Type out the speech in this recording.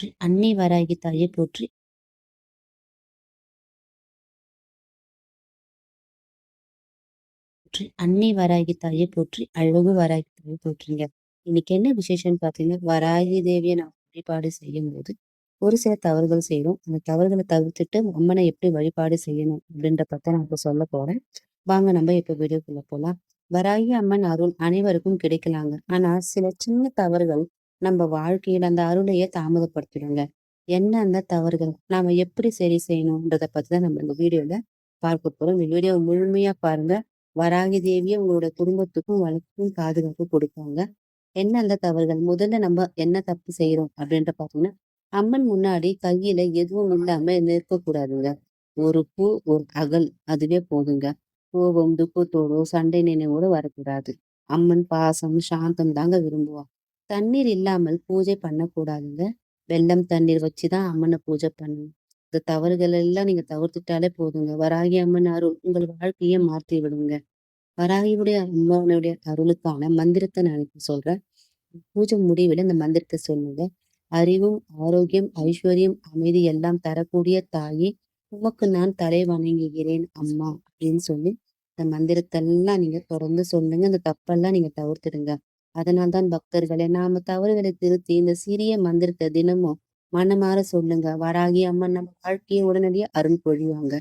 போற்றி அன்னை வராகி தாயே போற்றி போற்றி அன்னை வராகி தாயே போற்றி அழகு வராகி தாயே போற்றுங்க. இன்னைக்கு என்ன விசேஷம்னு பார்த்தீங்கன்னா, வராகி தேவியை நாம் வழிபாடு செய்யும்போது ஒரு சில தவறுகள் செய்யறோம். அந்த தவறுகளை தவிர்த்துட்டு அம்மனை எப்படி வழிபாடு செய்யணும் அப்படின்ற பத்தி நான் இப்ப சொல்ல போறேன். வாங்க நம்ம இப்ப வீடியோக்குள்ள போலாம். வராகி அம்மன் அருள் அனைவருக்கும் கிடைக்கலாங்க. ஆனா சில சின்ன தவறுகள் நம்ம வாழ்க்கையில அந்த அருளையே தாமதப்படுத்திடுங்க. என்ன அந்த தவறுகள் நாம எப்படி சரி செய்யணும்ன்றத பத்தி தான் நம்ம இந்த வீடியோல பார்க்க போறோம். இந்த வீடியோ முழுமையா பாருங்க. வராகி தேவியே உங்களோட குடும்பத்துக்கும் வளர்ச்சிக்கும் பாதுகாப்பு கொடுப்பாங்க. என்ன அந்த தவறுகள்? முதல்ல நம்ம என்ன தப்பு செய்யறோம் அப்படின்ற பார்த்தீங்கன்னா, அம்மன் முன்னாடி கையில எதுவும் இல்லாம நிற்கக்கூடாதுங்க. ஒரு பூ, ஒரு அகல் அதுவே போதுங்க. கோபம், துக்கத்தோடோ, சண்டை நினைவோட வரக்கூடாது. அம்மன் பாசம், சாந்தம் தாங்க விரும்புவா. தண்ணீர் இல்லாமல் பூஜை பண்ணக்கூடாதுங்க. வெல்லம், தண்ணீர் வச்சுதான் அம்மனை பூஜை பண்ணணும். இந்த தவறுகள் எல்லாம் நீங்க தவிர்த்துட்டாலே போதுங்க. வராகி அம்மன் அருள் உங்கள் வாழ்க்கையே மாற்றி விடுங்க. வராகியுடைய அம்மனுடைய அருளுக்கான மந்திரத்தை நான் இப்ப சொல்றேன். பூஜை முடிவில் இந்த மந்திரத்தை சொல்லுங்க. அறிவும், ஆரோக்கியம், ஐஸ்வர்யம், அமைதி எல்லாம் தரக்கூடிய தாயே, உமக்கு நான் தலை வணங்குகிறேன் அம்மா அப்படின்னு சொல்லி இந்த மந்திரத்தெல்லாம் நீங்க தொடர்ந்து சொல்லுங்க. இந்த தப்பெல்லாம் நீங்க தவிர்த்துடுங்க. அதனால்தான் பக்தர்களே, நாம தவறுகளை திருத்தி இந்த சிறிய மந்திரத்தை தினமும் மனமாற சொல்லுங்க. வராகி அம்மன் நம்ம வாழ்க்கையை உடனடியா அருள் பொழிவாங்க.